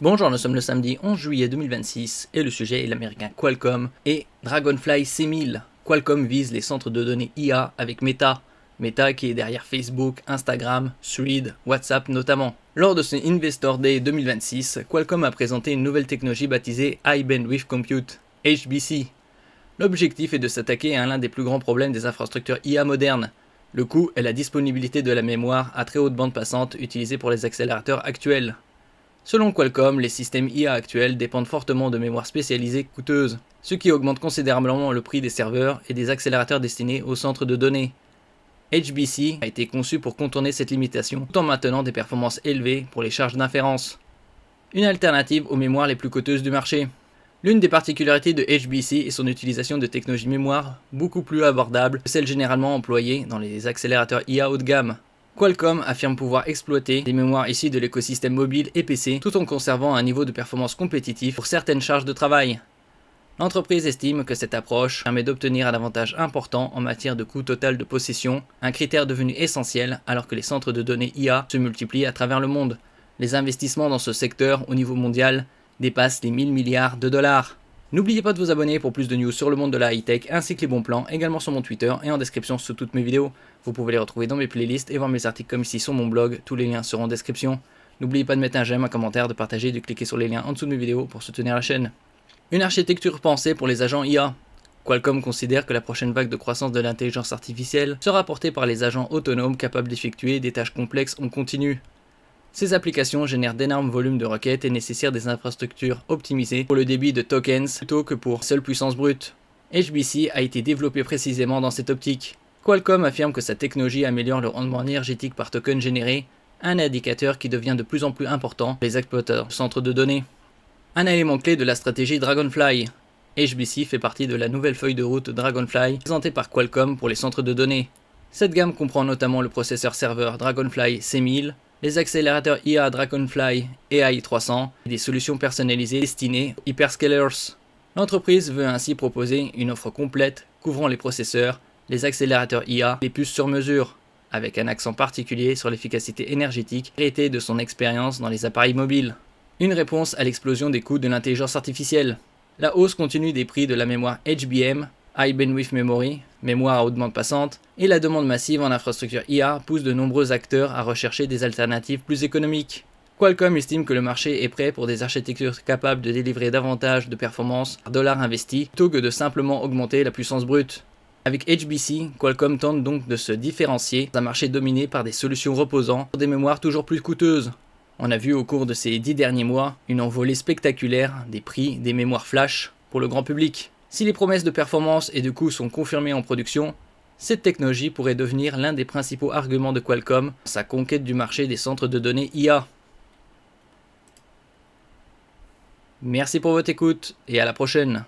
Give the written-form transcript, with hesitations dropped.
Bonjour, nous sommes le samedi 11 juillet 2026 et le sujet est l'américain Qualcomm et Dragonfly C1000. Qualcomm vise les centres de données IA avec Meta. Meta qui est derrière Facebook, Instagram, Threads, WhatsApp notamment. Lors de ce Investor Day 2026, Qualcomm a présenté une nouvelle technologie baptisée High Bandwidth Compute, HBC. L'objectif est de s'attaquer à l'un des plus grands problèmes des infrastructures IA modernes, le coût et la disponibilité de la mémoire à très haute bande passante utilisée pour les accélérateurs actuels. Selon Qualcomm, les systèmes IA actuels dépendent fortement de mémoire spécialisée coûteuse, ce qui augmente considérablement le prix des serveurs et des accélérateurs destinés aux centres de données. HBC a été conçu pour contourner cette limitation tout en maintenant des performances élevées pour les charges d'inférence. Une alternative aux mémoires les plus coûteuses du marché. L'une des particularités de HBC est son utilisation de technologies mémoire beaucoup plus abordables que celles généralement employées dans les accélérateurs IA haut de gamme. Qualcomm affirme pouvoir exploiter des mémoires issues de l'écosystème mobile et PC tout en conservant un niveau de performance compétitif pour certaines charges de travail. L'entreprise estime que cette approche permet d'obtenir un avantage important en matière de coût total de possession, un critère devenu essentiel alors que les centres de données IA se multiplient à travers le monde. Les investissements dans ce secteur au niveau mondial dépassent les 1000 milliards de dollars. N'oubliez pas de vous abonner pour plus de news sur le monde de la high-tech ainsi que les bons plans, également sur mon Twitter et en description sous toutes mes vidéos. Vous pouvez les retrouver dans mes playlists et voir mes articles comme ici sur mon blog, tous les liens seront en description. N'oubliez pas de mettre un j'aime, un commentaire, de partager et de cliquer sur les liens en dessous de mes vidéos pour soutenir la chaîne. Une architecture pensée pour les agents IA. Qualcomm considère que la prochaine vague de croissance de l'intelligence artificielle sera portée par les agents autonomes capables d'effectuer des tâches complexes en continu. Ces applications génèrent d'énormes volumes de requêtes et nécessitent des infrastructures optimisées pour le débit de tokens plutôt que pour seule puissance brute. HBC a été développé précisément dans cette optique. Qualcomm affirme que sa technologie améliore le rendement énergétique par token généré, un indicateur qui devient de plus en plus important pour les exploiteurs de centres de données. Un élément clé de la stratégie Dragonfly. HBC fait partie de la nouvelle feuille de route Dragonfly présentée par Qualcomm pour les centres de données. Cette gamme comprend notamment le processeur serveur Dragonfly C1000, les accélérateurs IA Dragonfly AI300 et des solutions personnalisées destinées aux hyperscalers. L'entreprise veut ainsi proposer une offre complète couvrant les processeurs, les accélérateurs IA et les puces sur mesure, avec un accent particulier sur l'efficacité énergétique héritée de son expérience dans les appareils mobiles. Une réponse à l'explosion des coûts de l'intelligence artificielle. La hausse continue des prix de la mémoire HBM, High Bandwidth Memory, mémoire à haute bande passante, et la demande massive en infrastructure IA pousse de nombreux acteurs à rechercher des alternatives plus économiques. Qualcomm estime que le marché est prêt pour des architectures capables de délivrer davantage de performance par dollar investi plutôt que de simplement augmenter la puissance brute. Avec HBC, Qualcomm tente donc de se différencier dans un marché dominé par des solutions reposant sur des mémoires toujours plus coûteuses. On a vu au cours de ces 10 derniers mois une envolée spectaculaire des prix des mémoires flash pour le grand public. Si les promesses de performance et de coût sont confirmées en production, cette technologie pourrait devenir l'un des principaux arguments de Qualcomm dans sa conquête du marché des centres de données IA. Merci pour votre écoute et à la prochaine.